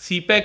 CPEC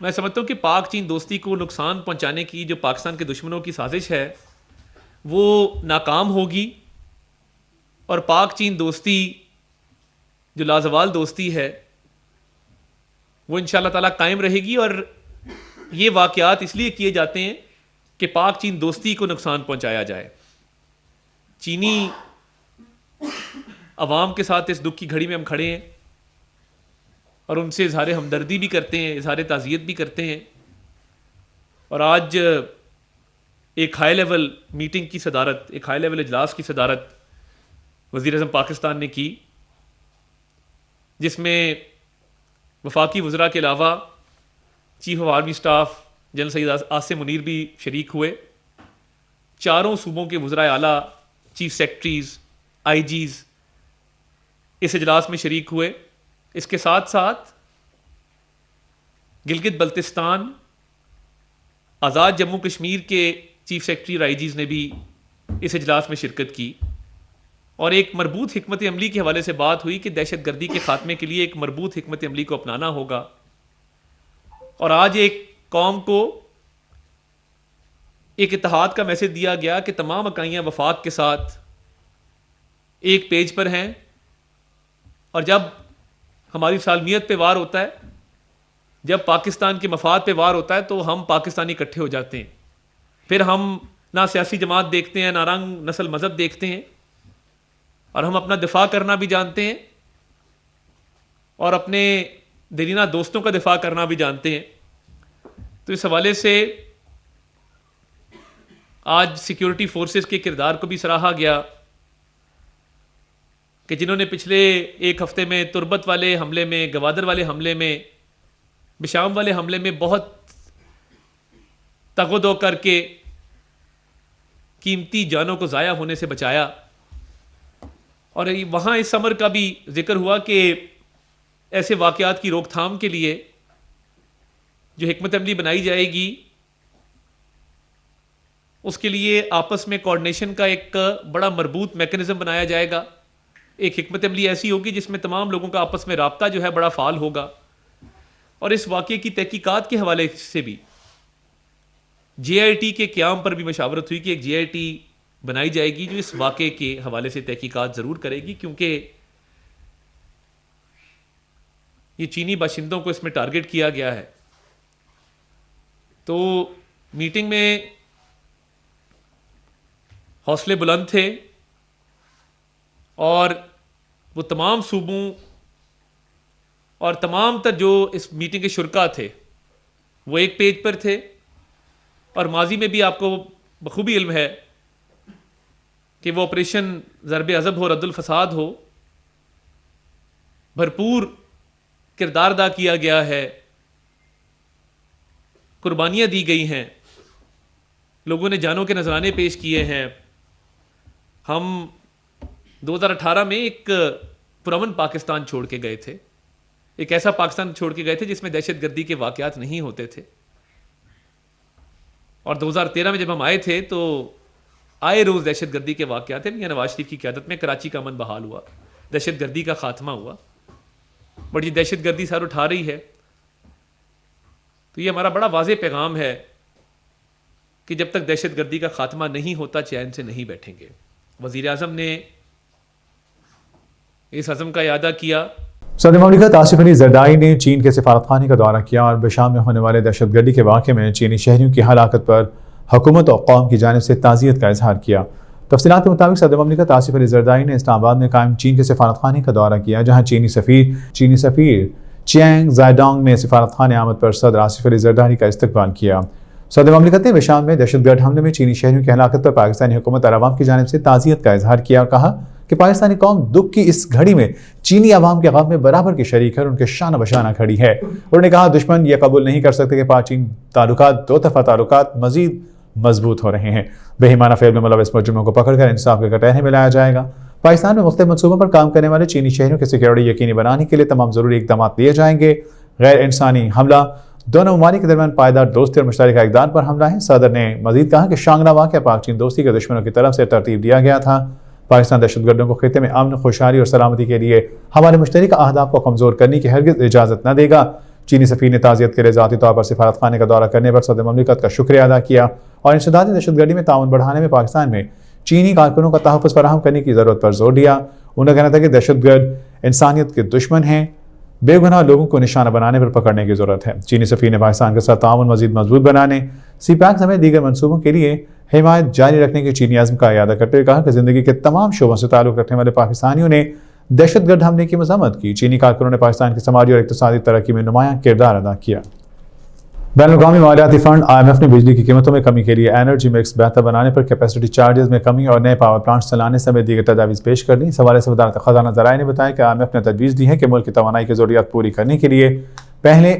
میں سمجھتا ہوں کہ پاک چین دوستی کو نقصان پہنچانے کی جو پاکستان کے دشمنوں کی سازش ہے وہ ناکام ہوگی، اور پاک چین دوستی جو لازوال دوستی ہے وہ انشاءاللہ تعالیٰ قائم رہے گی. اور یہ واقعات اس لیے کیے جاتے ہیں کہ پاک چین دوستی کو نقصان پہنچایا جائے. چینی عوام کے ساتھ اس دکھ کی گھڑی میں ہم کھڑے ہیں اور ان سے اظہار ہمدردی بھی کرتے ہیں، اظہار تعزیت بھی کرتے ہیں. اور آج ایک ہائی لیول میٹنگ کی صدارت، ایک ہائی لیول اجلاس کی صدارت وزیر اعظم پاکستان نے کی، جس میں وفاقی وزراء کے علاوہ chief of army staff general Syed Asim Munir بھی شریک ہوئے. چاروں صوبوں کے وزرائے اعلیٰ، چیف سیکرٹریز، آئی جیز اس اجلاس میں شریک ہوئے. اس کے ساتھ ساتھ گلگت بلتستان، آزاد جموں کشمیر کے چیف سیکرٹری اور آئی جیز نے بھی اس اجلاس میں شرکت کی، اور ایک مربوط حکمت عملی کے حوالے سے بات ہوئی کہ دہشت گردی کے خاتمے کے لیے ایک مربوط حکمت عملی کو اپنانا ہوگا. اور آج ایک قوم کو ایک اتحاد کا میسج دیا گیا کہ تمام اکائیاں وفاق کے ساتھ ایک پیج پر ہیں، اور جب ہماری سالمیت پہ وار ہوتا ہے، جب پاکستان کے مفاد پہ وار ہوتا ہے تو ہم پاکستانی اکٹھے ہو جاتے ہیں. پھر ہم نہ سیاسی جماعت دیکھتے ہیں، نہ رنگ، نسل، مذہب دیکھتے ہیں، اور ہم اپنا دفاع کرنا بھی جانتے ہیں اور اپنے دیرینہ دوستوں کا دفاع کرنا بھی جانتے ہیں. تو اس حوالے سے آج سیکیورٹی فورسز کے کردار کو بھی سراہا گیا کہ جنہوں نے پچھلے ایک ہفتے میں تربت والے حملے میں، گوادر والے حملے میں، بشام والے حملے میں بہت تگ و دو کر کے قیمتی جانوں کو ضائع ہونے سے بچایا. اور وہاں اس امر کا بھی ذکر ہوا کہ ایسے واقعات کی روک تھام کے لیے جو حکمت عملی بنائی جائے گی اس کے لیے آپس میں کوآرڈینیشن کا ایک بڑا مربوط میکانزم بنایا جائے گا. ایک حکمت عملی ایسی ہوگی جس میں تمام لوگوں کا آپس میں رابطہ جو ہے بڑا فعال ہوگا. اور اس واقعے کی تحقیقات کے حوالے سے بھی جے آئی ٹی کے قیام پر بھی مشاورت ہوئی کہ ایک جے آئی ٹی بنائی جائے گی جو اس واقعے کے حوالے سے تحقیقات ضرور کرے گی، کیونکہ یہ چینی باشندوں کو اس میں ٹارگٹ کیا گیا ہے. تو میٹنگ میں حوصلے بلند تھے اور وہ تمام صوبوں اور تمام تر جو اس میٹنگ کے شرکاء تھے وہ ایک پیج پر تھے. اور ماضی میں بھی آپ کو بخوبی علم ہے کہ وہ آپریشن ضرب عضب ہو، رد الفساد ہو، بھرپور کردار ادا کیا گیا ہے، قربانیاں دی گئی ہیں، لوگوں نے جانوں کے نذرانے پیش کیے ہیں. ہم 2018 میں ایک پرامن پاکستان چھوڑ کے گئے تھے، ایک ایسا پاکستان چھوڑ کے گئے تھے جس میں دہشت گردی کے واقعات نہیں ہوتے تھے. اور 2013 میں جب ہم آئے تھے تو آئے روز دہشت گردی کے واقعات ہیں. میاں نواز شریف کی قیادت میں کراچی کا امن بحال ہوا، دہشت گردی کا خاتمہ ہوا، بٹ یہ دہشت گردی سر اٹھا رہی ہے. تو یہ ہمارا بڑا واضح پیغام ہے کہ جب تک دہشت گردی کا خاتمہ نہیں ہوتا چین سے نہیں بیٹھیں گے. وزیر اعظم نے اس عزم کا اعادہ کیا. صدر مملکت آصف علی زرداری نے چین کے سفارت خانے کا دورہ کیا اور بشام میں ہونے والے دہشت گردی کے واقعے میں چینی شہریوں کی ہلاکت پر حکومت اور قوم کی جانب سے تعزیت کا اظہار کیا. تفصیلات کے مطابق صدر مملکت آصف علی زرداری نے اسلام آباد میں قائم چین کے سفارت خانے کا دورہ کیا، جہاں چینی سفیر چینگ زائیڈانگ نے سفارت خانے آمد پر صدر آصف علی زرداری کا استقبال کیا. صدر مملکت نے بشام میں دہشت گرد حملے میں چینی شہریوں کی ہلاکت پر پاکستانی حکومت اور عوام کی جانب سے تعزیت کا اظہار کیا اور کہا کہ پاکستانی قوم دکھ کی اس گھڑی میں چینی عوام کے غم میں برابر کی شریک ہے اور ان کے شانہ بشانہ کھڑی ہے. انہوں نے کہا دشمن یہ قبول نہیں کر سکتے کہ پاک چین تعلقات، دو طرفہ تعلقات مزید مضبوط ہو رہے ہیں. بے ایمانہ فعل میں ملوث مجرموں کو پکڑ کر انصاف کے کٹہرے میں لایا جائے گا. پاکستان میں مختلف منصوبوں پر کام کرنے والے چینی شہریوں کی سیکیورٹی یقینی بنانے کے لیے تمام ضروری اقدامات لیے جائیں گے. غیر انسانی حملہ دونوں ممالک کے درمیان پائیدار دوستی اور مشترکہ اقدار پر حملہ ہے. صدر نے مزید کہا کہ شانگلہ واقعہ پاک چین دوستی کے دشمنوں کی طرف سے ترتیب دیا گیا تھا. پاکستان دہشت گردوں کو خطے میں امن، خوشحالی اور سلامتی کے لیے ہمارے مشترکہ اہداف کو کمزور کرنے کی ہرگز اجازت نہ دے گا. چینی سفیر نے تعزیت کے لیے ذاتی طور پر سفارت خانے کا دورہ کرنے پر صدر مملکت کا شکریہ ادا کیا اور انسدادی دہشت گردی میں تعاون بڑھانے میں پاکستان میں چینی کارکنوں کا تحفظ فراہم کرنے کی ضرورت پر زور دیا۔ ان کا کہنا تھا کہ دہشت گرد انسانیت کے دشمن ہیں، بے گناہ لوگوں کو نشانہ بنانے پر پکڑنے کی ضرورت ہے۔ چینی سفیر نے پاکستان کے ساتھ تعاون مزید مضبوط بنانے، سی پیک سمیت دیگر منصوبوں کے لیے حمایت جاری رکھنے کی چینی عزم کا اعادہ کرتے ہوئے کہا کہ زندگی کے تمام شعبوں سے تعلق رکھنے والے پاکستانیوں نے دہشت گرد حملے کی مذمت کی۔ چینی کارکنوں نے پاکستان کی سماجی اور اقتصادی ترقی میں نمایاں کردار ادا کیا۔ بین الاقوامی مالیاتی فنڈ IMF نے بجلی کی قیمتوں میں کمی کے لیے انرجی مکس بہتر بنانے پر کیپیسٹی چارجز میں کمی اور نئے پاور پلانٹس چلانے سمیت دیگر تجاویز پیش کر دیں۔ اس حوالے سے وزارت خزانہ ذرائع نے بتایا کہ IMF نے تجویز دی ہے کہ ملک کی توانائی کی ضروریات پوری کرنے کے لیے پہلے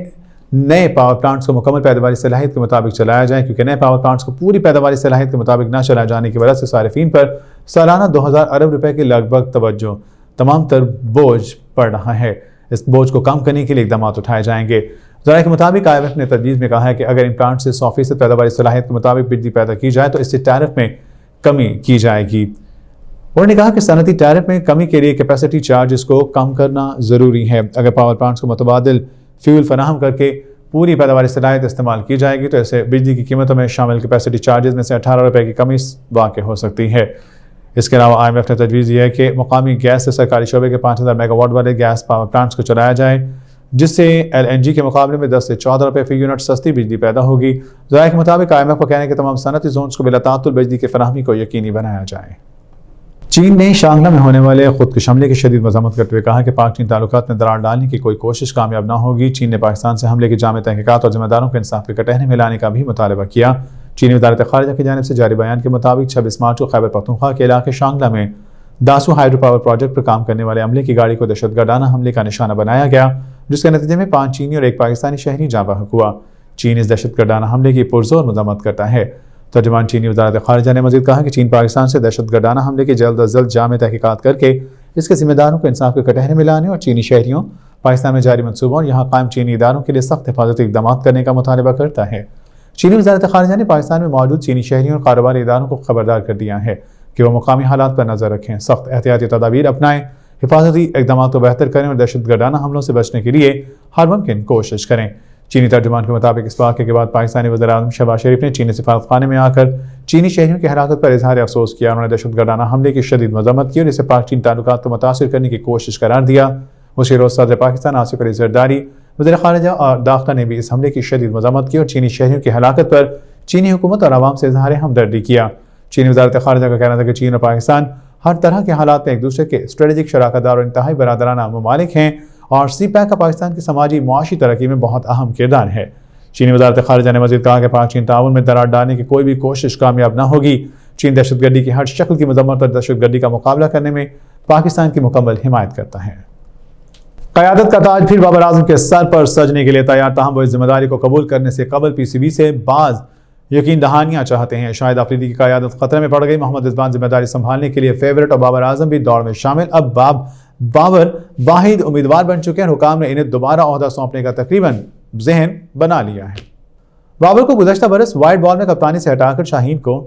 نئے پاور پلانٹس کو مکمل پیداواری صلاحیت کے مطابق چلایا جائے، کیونکہ نئے پاور پلانٹس کو پوری پیداواری صلاحیت کے مطابق نہ چلائے جانے کی وجہ سے صارفین پر سالانہ 2000 ارب روپے کے لگ بھگ توجہ تمام تر بوجھ پڑ رہا ہے۔ اس بوجھ کو کم کرنے کے لیے اقدامات اٹھائے جائیں گے۔ ذرائع کے مطابق IMF نے تجویز میں کہا ہے کہ اگر ان پلانٹ سے 100% پیداواری صلاحیت کے مطابق بجلی پیدا کی جائے تو اس سے ٹیرف میں کمی کی جائے گی۔ انہوں نے کہا کہ صنعتی ٹیرف میں کمی کے لیے کیپیسٹی چارجز کو کم کرنا ضروری ہے۔ اگر پاور پلانٹس کو متبادل فیول فراہم کر کے پوری پیداواری صلاحیت استعمال کی جائے گی تو اسے بجلی کی قیمتوں میں شامل کیپیسٹی چارجز میں سے 18 روپے کی کمی واقع ہو سکتی ہے۔ اس کے علاوہ IMF نے تجویز دی ہے کہ مقامی گیس سے سرکاری شعبے کے 5000 میگا واٹ والے گیس پاور پلانٹس کو چلایا جائے، جس سے LNG کے مقابلے میں 10 سے 14 روپے فی یونٹ سستی بجلی پیدا ہوگی۔ ذرائع کے مطابق IMF کا کہنا ہے کہ تمام صنعتی زونز کو بلا تعطل بجلی کی فراہمی کو یقینی بنایا جائے۔ چین نے شانگلہ میں ہونے والے خودکش حملے کی شدید مذمت کرتے ہوئے کہا کہ پاک چین تعلقات میں درار ڈالنے کی کوئی کوشش کامیاب نہ ہوگی۔ چین نے پاکستان سے حملے کی جامع تحقیقات اور ذمہ داروں کے انصاف کے کٹہرے میں لانے کا بھی مطالبہ کیا۔ چینی وزارت خارجہ کی جانب سے جاری بیان کے مطابق 26 مارچ کو خیبر پختونخوا کے علاقے شانگلہ میں داسو ہائیڈرو پاور پروجیکٹ پر کام کرنے والے عملے کی گاڑی کو دہشت گردانہ حملے کا نشانہ بنایا گیا، جس کے نتیجے میں 5 چینی اور 1 پاکستانی شہری جاں بحق ہوا۔ چین اس دہشت گردانہ حملے کی پرزور مذمت کرتا ہے۔ ترجمان چینی وزارت خارجہ نے مزید کہا کہ چین پاکستان سے دہشت گردانہ حملے کی جلد از جلد جامع تحقیقات کر کے اس کے ذمہ داروں کو انصاف کے کٹہرے میں لانے اور چینی شہریوں، پاکستان میں جاری منصوبوں اور یہاں قائم چینی اداروں کے لیے سخت حفاظتی اقدامات کرنے کا مطالبہ کرتا ہے۔ چینی وزارت خارجہ نے پاکستان میں موجود چینی شہریوں اور کاروباری اداروں کو خبردار کر دیا ہے کہ وہ مقامی حالات پر نظر رکھیں، سخت احتیاطی تدابیر اپنائیں، حفاظتی اقدامات کو بہتر کریں اور دہشت گردانہ حملوں سے بچنے کے لیے ہر ممکن کوشش کریں۔ چینی ترجمان کے مطابق اس واقعے کے بعد پاکستانی وزیر اعظم شہباز شریف نے چینی سفارت خانے میں آ کر چینی شہریوں کی ہلاکت پر اظہار افسوس کیا۔ انہوں نے دہشت گردانہ حملے کی شدید مذمت کی اور اسے پاک چین تعلقات کو متاثر کرنے کی کوشش قرار دیا۔ اسی روز صدر پاکستان آصف علی زرداری، وزیر خارجہ اور داخلہ نے بھی اس حملے کی شدید مذمت کی اور چینی شہریوں کی ہلاکت پر چینی حکومت اور عوام سے اظہار ہمدردی کیا۔ چینی وزارت خارجہ کا کہنا تھا کہ چین اور پاکستان ہر طرح کے حالات میں ایک دوسرے کے اسٹریٹجک شراکت دار اور انتہائی برادرانہ ممالک ہیں اور سی پیک کا پاکستان کی سماجی معاشی ترقی میں بہت اہم کردار ہے۔ چینی وزارت خارجہ نے مزید کہا کہ پاک چین تعاون میں درار ڈالنے کی کوئی بھی کوشش کامیاب نہ ہوگی۔ چین دہشت گردی کی ہر شکل کی مذمت اور دہشت گردی کا مقابلہ کرنے میں پاکستان کی مکمل حمایت کرتا ہے۔ قیادت کا تاج پھر بابر اعظم کے سر پر سجنے کے لیے تیار، تاہم وہ اس ذمہ داری کو قبول کرنے سے قبل PCB سے بعض یقین دہانیاں چاہتے ہیں۔ شاہد آفریدی کی قیادت خطرے میں پڑ گئی۔ محمد رضوان ذمہ داری سنبھالنے کے لیے فیورٹ اور بابر اعظم بھی دوڑ میں شامل۔ اب بابر واحد امیدوار بن چکے ہیں۔ حکام نے انہیں دوبارہ عہدہ سونپنے کا تقریباً ذہن بنا لیا ہے۔ بابر کو گزشتہ برس وائٹ بال میں کپتانی سے ہٹا کر شاہین کو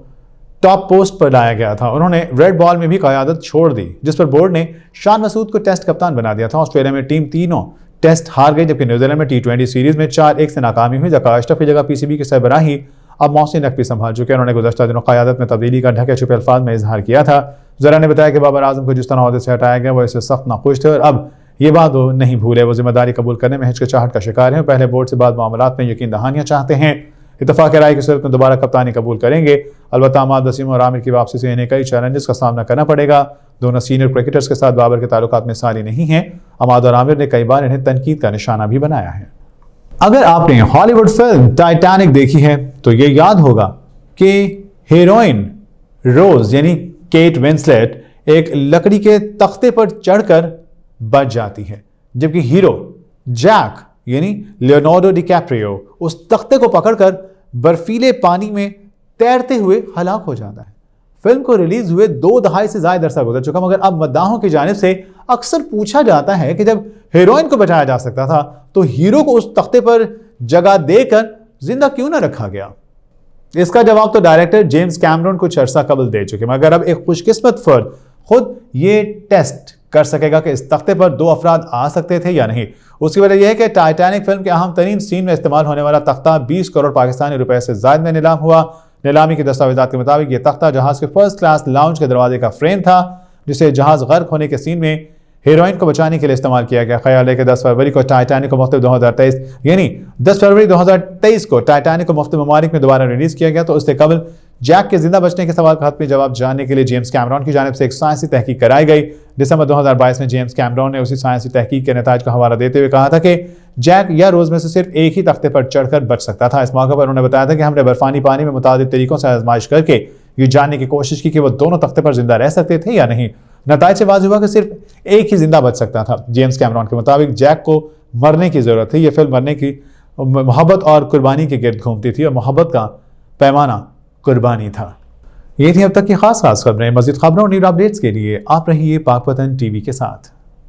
ٹاپ پوسٹ پر لایا گیا تھا۔ انہوں نے ریڈ بال میں بھی قیادت چھوڑ دی، جس پر بورڈ نے شان مسعود کو ٹیسٹ کپتان بنا دیا تھا۔ آسٹریلیا میں ٹیم تینوں ٹیسٹ ہار گئی، جبکہ نیوزی لینڈ میں T20 سیریز میں 4-1 سے ناکامی ہوئی۔ ذکا اشرف کی جگہ PCB کے سربراہی اب محسن نقوی سنبھال چکے ہیں۔ انہوں نے گزشتہ دنوں قیادت میں تبدیلی کا ڈھکے چھپے الفاظ میں اظہار کیا تھا۔ ذرا نے بتایا کہ بابر اعظم کو جس طرح عہدے سے ہٹایا گیا وہ اسے سخت ناخوش تھے اور اب یہ بات وہ نہیں بھولے۔ وہ ذمہ داری قبول کرنے میں ہچکچاہٹ کا شکار ہیں۔ پہلے بورڈ سے بعد معاملات میں یقین دہانیاں چاہتے ہیں۔ اتفاق رائے کی صورت میں دوبارہ کپتانی قبول کریں گے۔ البتہ عماد وسیم اور عامر کی واپسی سے انہیں کئی چیلنجز کا سامنا کرنا پڑے گا۔ دونوں سینئر کرکٹرز کے ساتھ بابر کے تعلقات مثالی نہیں ہیں۔ عماد اور عامر نے کئی بار انہیں تنقید کا نشانہ بھی بنایا ہے۔ اگر آپ نے ہالی ووڈ فلم ٹائٹینک دیکھی ہے تو یہ یاد ہوگا کہ ہیروئن روز یعنی کیٹ ونسلیٹ ایک لکڑی کے تختے پر چڑھ کر بچ جاتی ہے، جبکہ ہیرو جیک یعنی لیونارڈو ڈی کیپریو اس تختے کو پکڑ کر برفیلے پانی میں تیرتے ہوئے ہلاک ہو جاتا ہے۔ فلم کو ریلیز ہوئے 2 دہائی سے زائد عرصہ گزر چکا، مگر اب مداحوں کی جانب سے اکثر پوچھا جاتا ہے کہ جب ہیروئن کو بچایا جا سکتا تھا تو ہیرو کو اس تختے پر جگہ دے کر زندہ کیوں نہ رکھا گیا؟ اس کا جواب تو ڈائریکٹر جیمز کیمرون کچھ عرصہ قبل دے چکے، مگر اب ایک خوش قسمت فرد خود یہ ٹیسٹ کر سکے گا کہ اس تختے پر 2 افراد آ سکتے تھے یا نہیں۔ اس کی وجہ یہ ہے کہ ٹائٹینک فلم کے اہم ترین سین میں استعمال ہونے والا تختہ 20 کروڑ پاکستانی روپے سے زائد میں نیلام ہوا۔ نیلامی کے دستاویزات کے مطابق یہ تختہ جہاز کے فرسٹ کلاس لاؤنج کے دروازے کا فریم تھا، جسے جہاز غرق ہونے کے سین میں ہیروئن کو بچانے کے لیے استعمال کیا گیا۔ خیال ہے کہ 10 فروری کو ٹائٹینک کو مختلف 10 فروری 2023 کو ٹائٹینک کو مختلف ممالک میں دوبارہ ریلیز کیا گیا، تو اس سے قبل جیک کے زندہ بچنے کے سوال کا حتمی جواب جاننے کے لیے جیمز کیمرون کی جانب سے ایک سائنسی تحقیق کرائی گئی۔ دسمبر 2022 میں جیمز کیمرون نے اسی سائنسی تحقیق کے نتائج کا حوالہ دیتے ہوئے کہا تھا کہ جیک یا روز میں سے صرف ایک ہی تختے پر چڑھ کر بچ سکتا تھا۔ اس موقع پر انہوں نے بتایا تھا کہ ہم نے برفانی پانی میں متعدد طریقوں سے آزمائش کر کے یہ جاننے کی کوشش کی کہ وہ دونوں تختے پر زندہ رہ سکتے تھے یا نہیں۔ نتائج سے واضح ہوا کہ صرف ایک ہی زندہ بچ سکتا تھا۔ جیمز کیمرون کے مطابق جیک کو مرنے کی ضرورت تھی۔ یہ فلم مرنے کی محبت اور قربانی کے گرد گھومتی تھی، اور محبت کا پیمانہ قربانی تھا۔ یہ تھی اب تک کی خاص خبریں۔ مزید خبروں اور نیوز اپڈیٹس کے لیے آپ رہیے پاک وطن ٹی وی کے ساتھ۔